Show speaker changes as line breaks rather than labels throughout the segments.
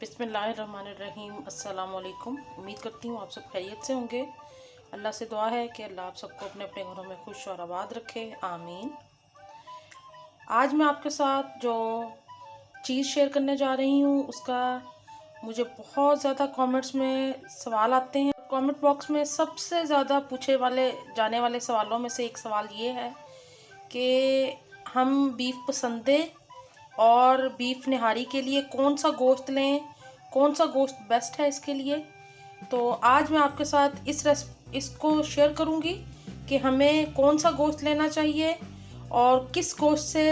बिस्मिल्लाहिर्रहमानिर्रहीम। अस्सलाम वालेकुम। उम्मीद करती हूँ आप सब खैरियत से होंगे। अल्लाह से दुआ है कि अल्लाह आप सबको अपने अपने घरों में खुश और आबाद रखे, आमीन। आज मैं आपके साथ जो चीज़ शेयर करने जा रही हूँ उसका मुझे बहुत ज़्यादा कमेंट्स में सवाल आते हैं। कमेंट बॉक्स में सबसे ज़्यादा पूछे जाने वाले सवालों में से एक सवाल ये है कि हम बीफ पसंदे और बीफ निहारी के लिए कौन सा गोश्त लें, कौन सा गोश्त बेस्ट है इसके लिए। तो आज मैं आपके साथ इसको शेयर करूंगी कि हमें कौन सा गोश्त लेना चाहिए और किस गोश्त से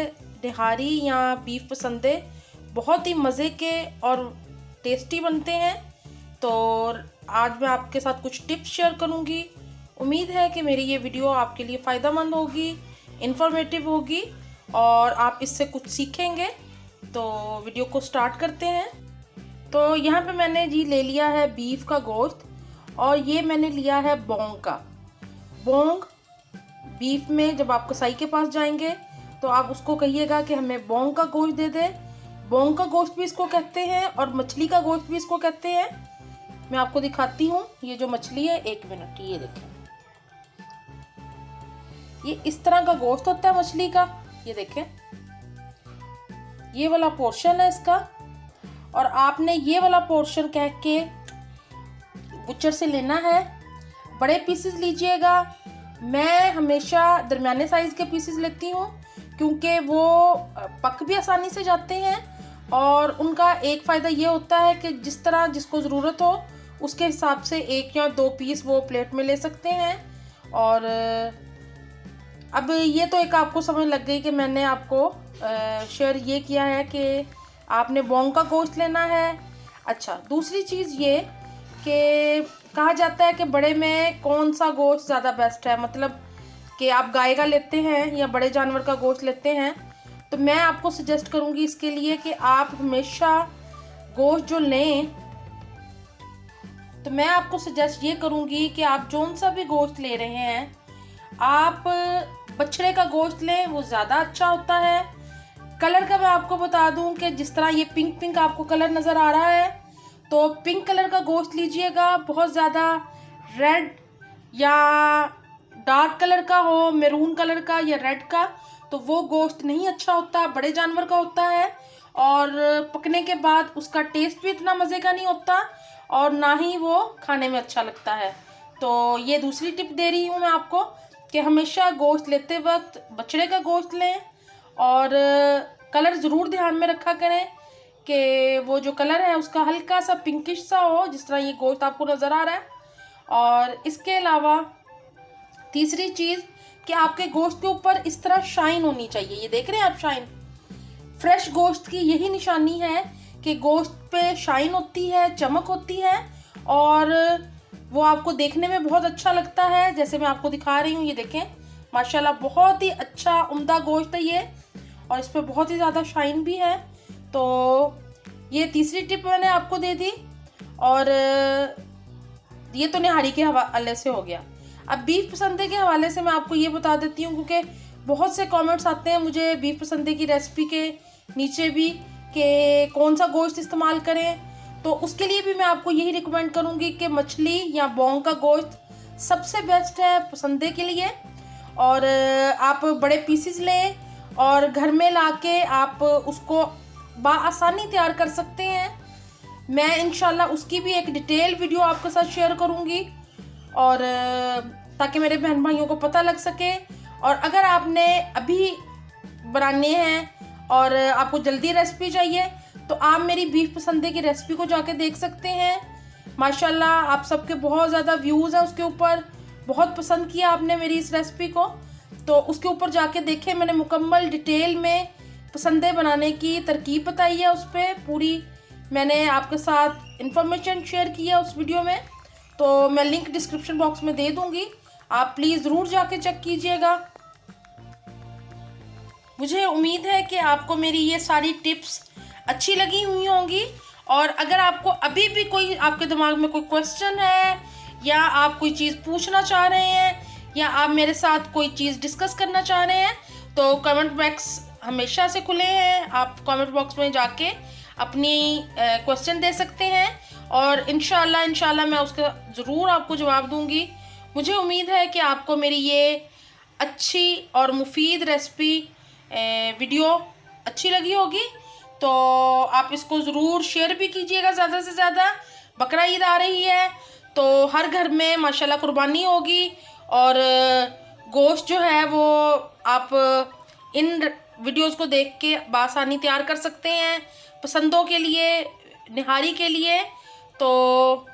निहारी या बीफ पसंदे बहुत ही मज़े के और टेस्टी बनते हैं। तो आज मैं आपके साथ कुछ टिप्स शेयर करूंगी। उम्मीद है कि मेरी ये वीडियो आपके लिए फ़ायदेमंद होगी, इन्फॉर्मेटिव होगी और आप इससे कुछ सीखेंगे। तो वीडियो को स्टार्ट करते हैं। तो यहाँ पे मैंने जी ले लिया है बीफ का गोश्त और ये मैंने लिया है बोंग का। बोंग बीफ में जब आप कसाई के पास जाएंगे तो आप उसको कहिएगा कि हमें बोंग का गोश्त दे दे। बोंग का गोश्त भी इसको कहते हैं और मछली का गोश्त भी इसको कहते हैं। मैं आपको दिखाती हूँ ये जो मछली है, एक मिनट, ये देखें, ये इस तरह का गोश्त होता है मछली का। ये देखें, ये वाला पोर्शन है इसका और आपने ये वाला पोर्शन कह के बुचर से लेना है। बड़े पीसेस लीजिएगा। मैं हमेशा दरमियाने साइज़ के पीसेस लेती हूँ क्योंकि वो पक भी आसानी से जाते हैं और उनका एक फ़ायदा ये होता है कि जिस तरह जिसको ज़रूरत हो उसके हिसाब से एक या दो पीस वो प्लेट में ले सकते हैं। और अब ये तो एक आपको समझ लग गई कि मैंने आपको शेयर ये किया है कि आपने बोंग का गोश्त लेना है। अच्छा, दूसरी चीज़ ये कि कहा जाता है कि बड़े में कौन सा गोश्त ज़्यादा बेस्ट है, मतलब कि आप गाय का लेते हैं या बड़े जानवर का गोश्त लेते हैं। तो मैं आपको सजेस्ट करूँगी इसके लिए कि आप हमेशा गोश्त जो लें, तो मैं आपको सजेस्ट ये करूँगी कि आप जौन सा भी गोश्त ले रहे हैं आप बछड़े का गोश्त लें, वो ज़्यादा अच्छा होता है। कलर का मैं आपको बता दूं कि जिस तरह ये पिंक पिंक आपको कलर नज़र आ रहा है तो पिंक कलर का गोश्त लीजिएगा। बहुत ज़्यादा रेड या डार्क कलर का हो, मैरून कलर का या रेड का, तो वो गोश्त नहीं अच्छा होता, बड़े जानवर का होता है और पकने के बाद उसका टेस्ट भी इतना मज़े का नहीं होता और ना ही वो खाने में अच्छा लगता है। तो ये दूसरी टिप दे रही हूँ मैं आपको कि हमेशा गोश्त लेते वक्त बछड़े का गोश्त लें और कलर ज़रूर ध्यान में रखा करें कि वो जो कलर है उसका हल्का सा पिंकिश सा हो, जिस तरह ये गोश्त आपको नज़र आ रहा है। और इसके अलावा तीसरी चीज़ कि आपके गोश्त के ऊपर इस तरह शाइन होनी चाहिए। ये देख रहे हैं आप शाइन, फ्रेश गोश्त की यही निशानी है कि गोश्त पे शाइन होती है, चमक होती है और वो आपको देखने में बहुत अच्छा लगता है। जैसे मैं आपको दिखा रही हूँ, ये देखें, माशाल्लाह बहुत ही अच्छा उम्दा गोश्त है ये और इस पर बहुत ही ज़्यादा शाइन भी है। तो ये तीसरी टिप मैंने आपको दे दी और ये तो निहारी के हवाले से हो गया। अब बीफ पसंदे के हवाले से मैं आपको ये बता देती हूँ क्योंकि बहुत से कमेंट्स आते हैं मुझे बीफ पसंदे की रेसिपी के नीचे भी कि कौन सा गोश्त इस्तेमाल करें। तो उसके लिए भी मैं आपको यही रिकमेंड करूँगी कि मछली या बोंग का गोश्त सबसे बेस्ट है पसंदे के लिए। और आप बड़े पीसेस लें और घर में लाके आप उसको आसानी तैयार कर सकते हैं। मैं इंशाल्लाह उसकी भी एक डिटेल वीडियो आपके साथ शेयर करूँगी और ताकि मेरे बहन भाइयों को पता लग सके। और अगर आपने अभी बनाने हैं और आपको जल्दी रेसिपी चाहिए तो आप मेरी बीफ पसंदे की रेसिपी को जाके देख सकते हैं। माशाल्लाह आप सबके बहुत ज़्यादा व्यूज़ हैं उसके ऊपर, बहुत पसंद किया आपने मेरी इस रेसिपी को। तो उसके ऊपर जाके देखें, मैंने मुकम्मल डिटेल में पसंदे बनाने की तरकीब बताई है, उस पर पूरी मैंने आपके साथ इंफॉर्मेशन शेयर की है उस वीडियो में। तो मैं लिंक डिस्क्रिप्शन बॉक्स में दे दूँगी, आप प्लीज़ ज़रूर जाके चेक कीजिएगा। मुझे उम्मीद है कि आपको मेरी ये सारी टिप्स अच्छी लगी हुई होंगी और अगर आपको अभी भी कोई आपके दिमाग में कोई क्वेश्चन है या आप कोई चीज़ पूछना चाह रहे हैं या आप मेरे साथ कोई चीज़ डिस्कस करना चाह रहे हैं तो कमेंट बॉक्स हमेशा से खुले हैं। आप कमेंट बॉक्स में जाके अपनी क्वेश्चन दे सकते हैं और इंशाल्लाह मैं उसका ज़रूर आपको जवाब दूंगी। मुझे उम्मीद है कि आपको मेरी ये अच्छी और मुफीद रेसिपी वीडियो अच्छी लगी होगी, तो आप इसको ज़रूर शेयर भी कीजिएगा ज़्यादा से ज़्यादा। बकरा ईद आ रही है तो हर घर में माशाल्लाह कुर्बानी होगी और गोश्त जो है वो आप इन वीडियोस को देख के बासानी तैयार कर सकते हैं पसंदों के लिए, निहारी के लिए। तो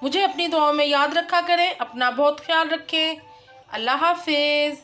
मुझे अपनी दुआओं में याद रखा करें, अपना बहुत ख्याल रखें। अल्लाह हाफिज़।